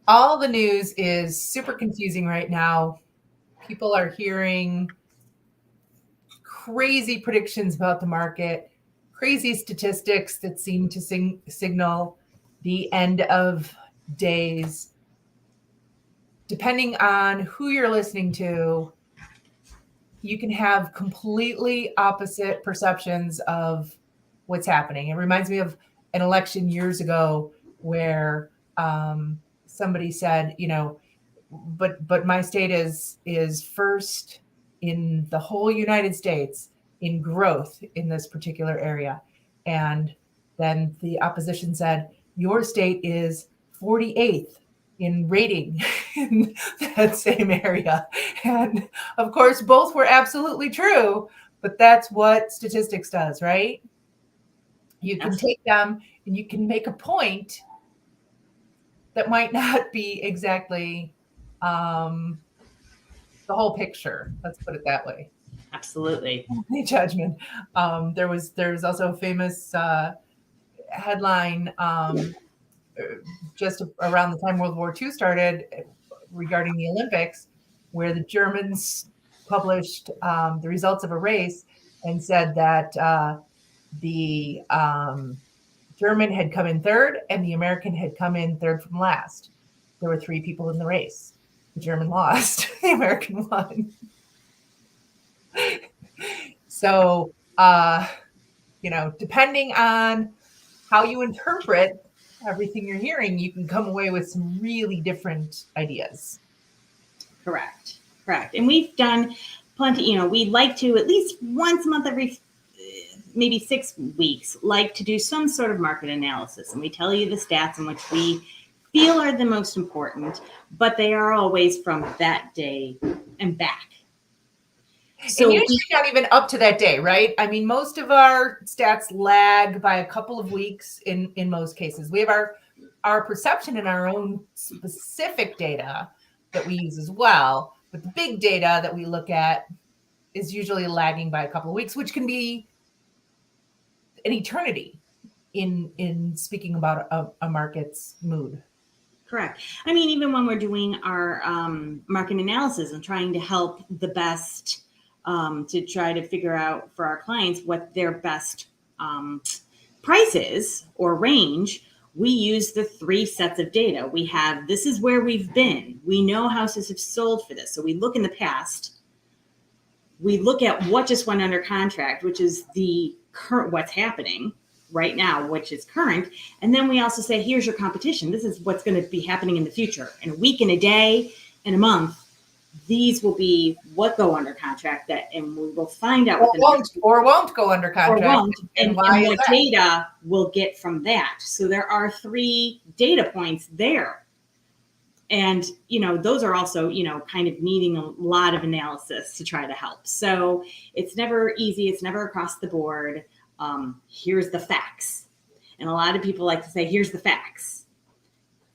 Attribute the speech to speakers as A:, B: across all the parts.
A: All the news is super confusing right now. People are hearing crazy predictions about the market, crazy statistics that seem to signal the end of days. Depending on who you're listening to, you can have completely opposite perceptions of what's happening. It reminds me of an election years ago where somebody said, but my state is first in the whole United States in growth in this particular area. And then the opposition said, your state is 48th in rating in that same area. And of course, both were absolutely true, but that's what statistics does, right? You can
B: Yes.
A: take them and you can make a point that might not be exactly um, the whole picture. Let's put it that way.
B: Absolutely.
A: Judgment. There's also a famous headline just around the time World War II started regarding the Olympics, where the Germans published the results of a race and said that the German had come in third and the American had come in third from last. There were three people in the race. The German lost, the American won. So, depending on how you interpret everything you're hearing, you can come away with some really different ideas.
B: Correct. Correct. And we've done plenty, we like to at least once a month, every maybe 6 weeks, like to do some sort of market analysis. And we tell you the stats in which we feel are the most important, but they are always from that day and back.
A: So, and usually not even up to that day, right? I mean, most of our stats lag by a couple of weeks in most cases. We have our perception and our own specific data that we use as well. But the big data that we look at is usually lagging by a couple of weeks, which can be an eternity in speaking about a market's mood.
B: Correct. I mean, even when we're doing our market analysis and trying to help the best to try to figure out for our clients what their best price is or range, we use the 3 sets of data. We have, this is where we've been. We know houses have sold for this. So we look in the past. We look at what just went under contract, which is the current, what's happening right now, which is current. And then we also say, here's your competition. This is what's going to be happening in the future. In a week, in a day, in a month, these will be what go under contract, and we will find out
A: or won't go under contract,
B: and what data we'll get from that. So there are 3 data points there. And, those are also, kind of needing a lot of analysis to try to help. So it's never easy. It's never across the board. Here's the facts. And a lot of people like to say, here's the facts,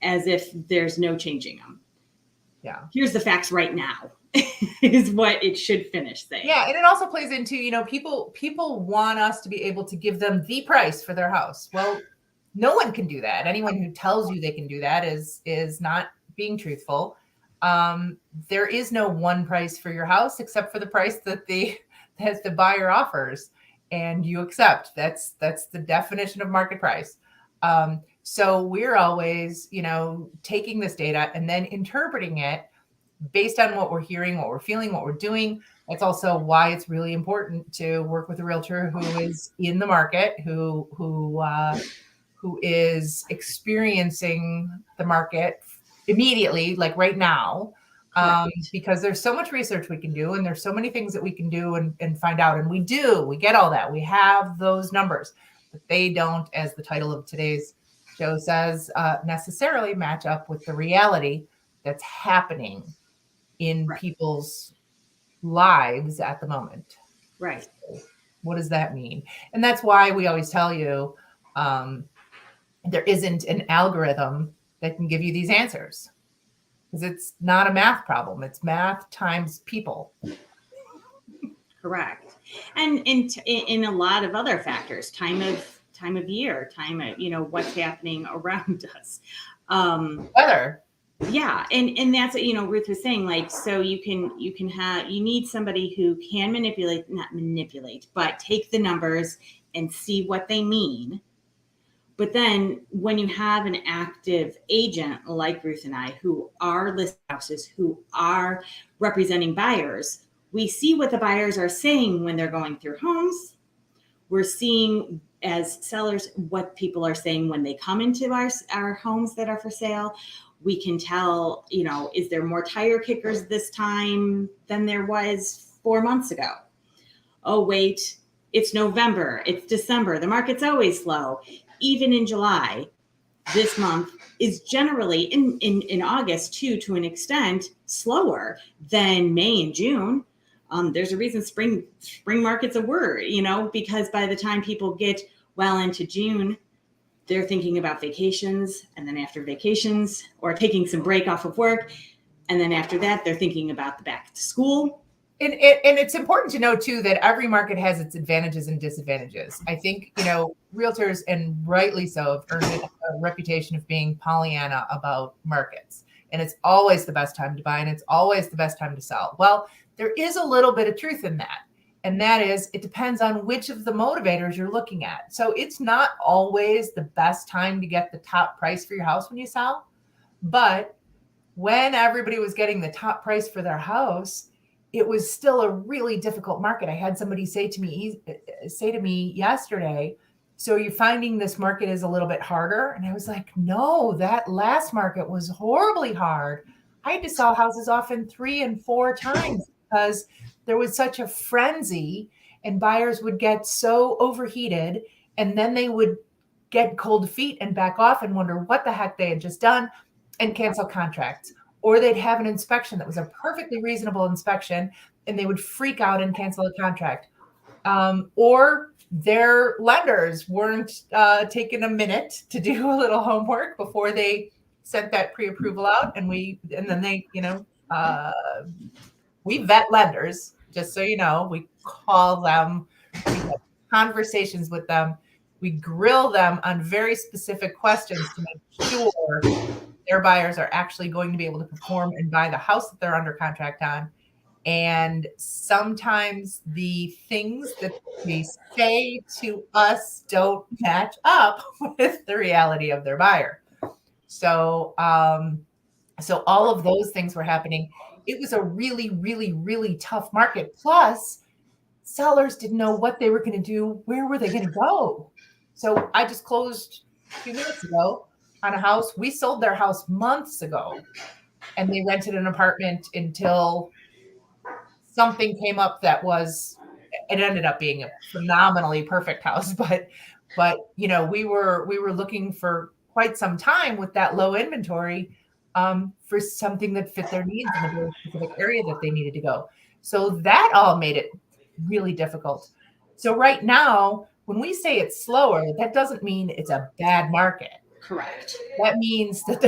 B: as if there's no changing them.
A: Yeah.
B: Here's the facts right now is what it should finish saying.
A: Yeah. And it also plays into, people want us to be able to give them the price for their house. Well, no one can do that. Anyone who tells you they can do that is not being truthful. There is no one price for your house except for the price that the buyer offers and you accept. That's the definition of market price. So we're always, taking this data and then interpreting it based on what we're hearing, what we're feeling, what we're doing. That's also why it's really important to work with a realtor who is in the market, who is experiencing the market immediately, like right now, because there's so much research we can do and there's so many things that we can do and find out. And we get all that. We have those numbers, but they don't, as the title of today's show says, necessarily match up with the reality that's happening in people's lives at the moment.
B: Right.
A: So what does that mean? And that's why we always tell you there isn't an algorithm that can give you these answers, because it's not a math problem. It's math times people.
B: Correct. And in a lot of other factors, time of year, what's happening around us.
A: Weather.
B: Yeah, and that's what, Ruth was saying, like, so you need somebody who can not manipulate, but take the numbers and see what they mean. But then when you have an active agent like Ruth and I, who are listing houses, who are representing buyers, we see what the buyers are saying when they're going through homes. We're seeing, as sellers, what people are saying when they come into our homes that are for sale. We can tell, is there more tire kickers this time than there was 4 months ago? Oh, wait, it's November, it's December. The market's always slow. Even in July, this month is generally in August too, to an extent, slower than May and June. There's a reason spring market's a word, because by the time people get well into June, they're thinking about vacations, and then after vacations, or taking some break off of work, and then after that, they're thinking about the back to school.
A: And it's important to know too that every market has its advantages and disadvantages. I think, realtors, and rightly so, have earned a reputation of being Pollyanna about markets. And it's always the best time to buy, and it's always the best time to sell. Well, there is a little bit of truth in that. And that is, it depends on which of the motivators you're looking at. So it's not always the best time to get the top price for your house when you sell. But when everybody was getting the top price for their house, it was still a really difficult market. I had somebody say to me yesterday, so you're finding this market is a little bit harder? And I was like, no, that last market was horribly hard. I had to sell houses often 3 and 4 times because there was such a frenzy, and buyers would get so overheated, and then they would get cold feet and back off and wonder what the heck they had just done and cancel contracts. Or they'd have an inspection that was a perfectly reasonable inspection, and they would freak out and cancel a contract. Or their lenders weren't taking a minute to do a little homework before they sent that pre-approval out. And then they, we vet lenders, just so you know. We call them, we have conversations with them. We grill them on very specific questions to make sure their buyers are actually going to be able to perform and buy the house that they're under contract on. And sometimes the things that they say to us don't match up with the reality of their buyer. So all of those things were happening. It was a really, really, really tough market. Plus, sellers didn't know what they were going to do. Where were they going to go? So I just closed a few minutes ago on a house. We sold their house months ago, and they rented an apartment until something came up it ended up being a phenomenally perfect house. But we were looking for quite some time with that low inventory for something that fit their needs in a very specific area that they needed to go. So that all made it really difficult. So right now, when we say it's slower, that doesn't mean it's a bad market.
B: Correct.
A: That means that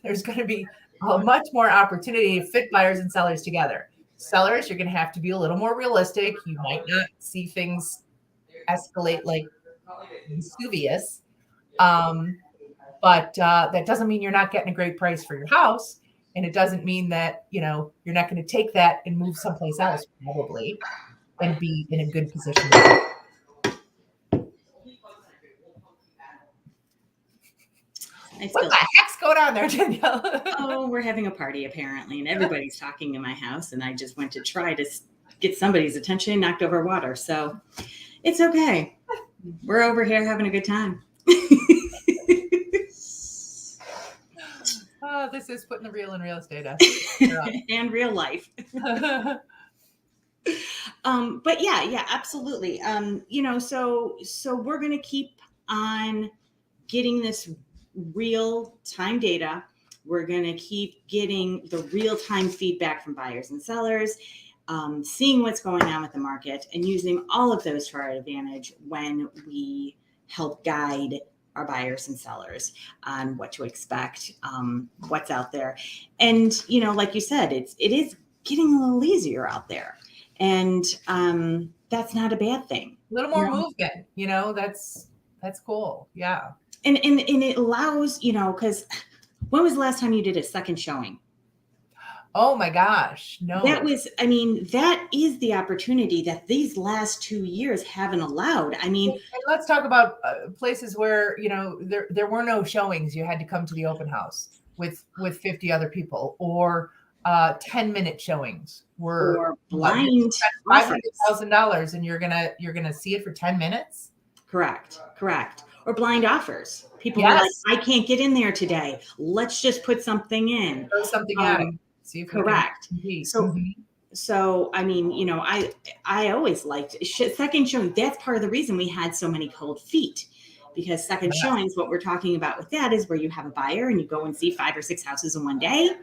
A: there's going to be a much more opportunity to fit buyers and sellers together. Sellers, you're going to have to be a little more realistic. You might not see things escalate like Vesuvius. But that doesn't mean you're not getting a great price for your house. And it doesn't mean that, you're not going to take that and move someplace else probably and be in a good position. What the heck's going on there, Danielle?
B: Oh, we're having a party apparently, and everybody's talking in my house, and I just went to try to get somebody's attention and knocked over water. So it's okay. We're over here having a good time.
A: Oh, this is putting the real in real estate up.
B: And real life. But yeah, absolutely. So we're going to keep on getting this real time data. We're going to keep getting the real time feedback from buyers and sellers, seeing what's going on with the market, and using all of those to our advantage when we help guide our buyers and sellers on what to expect, what's out there. And, like you said, it is getting a little easier out there. And that's not a bad thing.
A: A little more movement, that's cool. Yeah.
B: And it allows, because When was the last time you did a second showing?
A: Oh my gosh, no.
B: That was, I mean, that is the opportunity that these last 2 years haven't allowed. I mean,
A: And let's talk about places where, you know, there were no showings. You had to come to the open house with 50 other people, or 10-minute showings were
B: or blind offers.
A: $500,000 and you're gonna see it for 10 minutes.
B: Correct. Or blind offers. People were
A: Yes.
B: like, I can't get in there today. Let's just put something in.
A: Throw something at it. See if we can
B: Correct.
A: compete.
B: So,
A: Mhm.
B: so I mean, you know, I always liked second showing. That's part of the reason we had so many cold feet, because second
A: Yeah.
B: showings, what we're talking about with that is where you have a buyer and you go and see 5 or 6 houses in one day,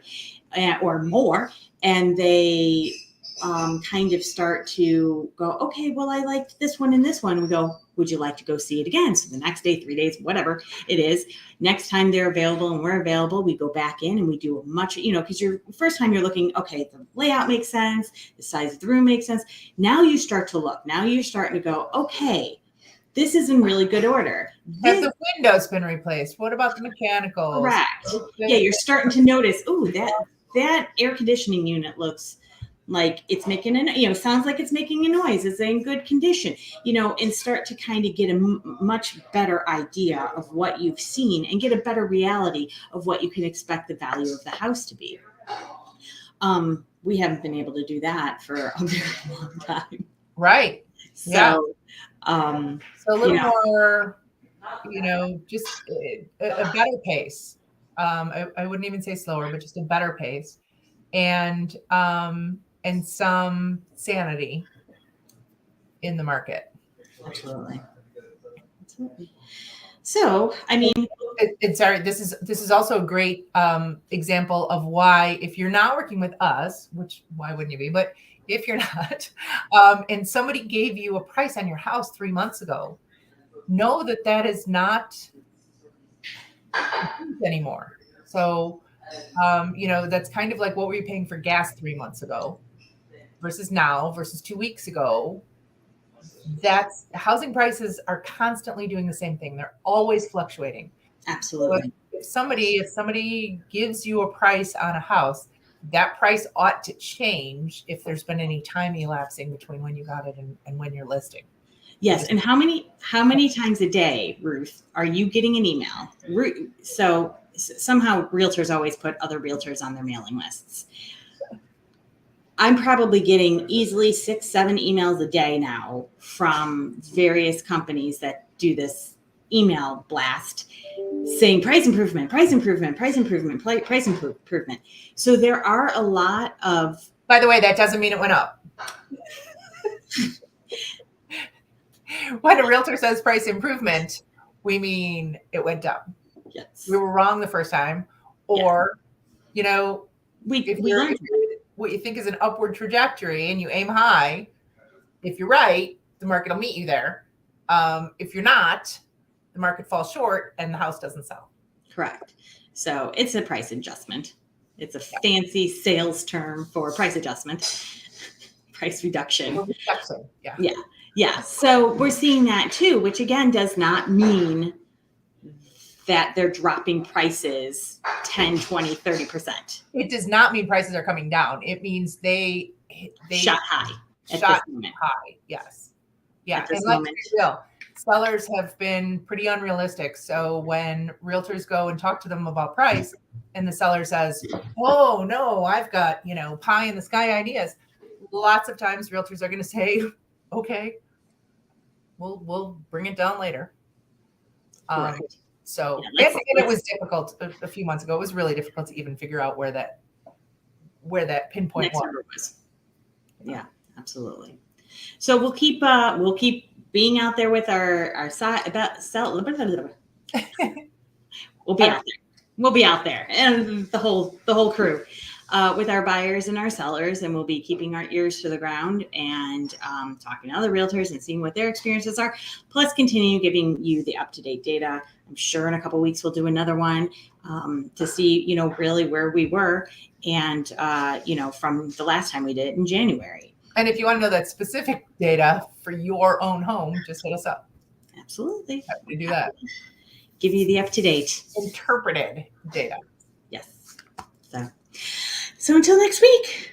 B: or more, and they kind of start to go, okay, well, I liked this one and this one. We go, would you like to go see it again? So the next day, 3 days, whatever it is, next time they're available and we're available, we go back in and we do a much, you know, because your first time you're looking, okay, the layout makes sense, the size of the room makes sense. Now you start to look. Now you're starting to go, okay, this is in really good order.
A: Have the windows been replaced? What about the mechanicals?
B: Correct. Yeah, you're starting to notice, oh, that air conditioning unit looks like it's making sounds like it's making a noise. It's in good condition, and start to kind of get a much better idea of what you've seen and get a better reality of what you can expect the value of the house to be. We haven't been able to do that for a very long time.
A: Right.
B: So,
A: yeah.
B: So
A: a little more, just a better pace. I wouldn't even say slower, but just a better pace, and some sanity in the market.
B: Absolutely. So, I mean,
A: this is also a great example of why, if you're not working with us, which why wouldn't you be? But if you're not, and somebody gave you a price on your house 3 months ago, know that is not anymore. So, that's kind of like, what were you paying for gas 3 months ago versus now versus 2 weeks ago? That's housing prices are constantly doing the same thing. They're always fluctuating.
B: Absolutely.
A: So if somebody gives you a price on a house, that price ought to change if there's been any time elapsing between when you got it and when you're listing.
B: Yes. And how many times a day, Ruth, are you getting an email? So somehow realtors always put other realtors on their mailing lists. I'm probably getting easily 6-7 emails a day now from various companies that do this email blast saying price improvement, price improvement, price improvement, price improvement. So there are a lot of...
A: By the way, that doesn't mean it went up. When a realtor says price improvement, we mean it went up.
B: Yes.
A: We were wrong the first time. Or,
B: we
A: what you think is an upward trajectory and you aim high, if you're right, the market will meet you there. If you're not, the market falls short and the house doesn't sell.
B: Correct. So it's a price adjustment. It's a fancy sales term for price adjustment, price reduction. Yeah. So we're seeing that too, which again does not mean that they're dropping prices 10, 20, 30%.
A: It does not mean prices are coming down. It means they
B: shot high.
A: High. Yes. Yeah. And let's be real, sellers have been pretty unrealistic. So when realtors go and talk to them about price and the seller says, oh no, I've got, pie in the sky ideas. Lots of times realtors are going to say, okay, we'll bring it down later. So it was difficult a few months ago. It was really difficult to even figure out where that pinpoint was.
B: Yeah, absolutely. So we'll keep being out there with our side about sell. We'll be out there. We'll be out there, and the whole crew. With our buyers and our sellers, and we'll be keeping our ears to the ground and talking to other realtors and seeing what their experiences are, plus continue giving you the up-to-date data. I'm sure in a couple of weeks we'll do another one to see, really where we were and, from the last time we did it in January.
A: And if you want to know that specific data for your own home, just hit us up.
B: Absolutely.
A: Happy to do that.
B: Give you the up-to-date.
A: Interpreted data.
B: Yes. So until next week.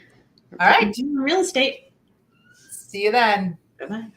A: All right.
B: Real estate.
A: See you then.
B: Bye-bye.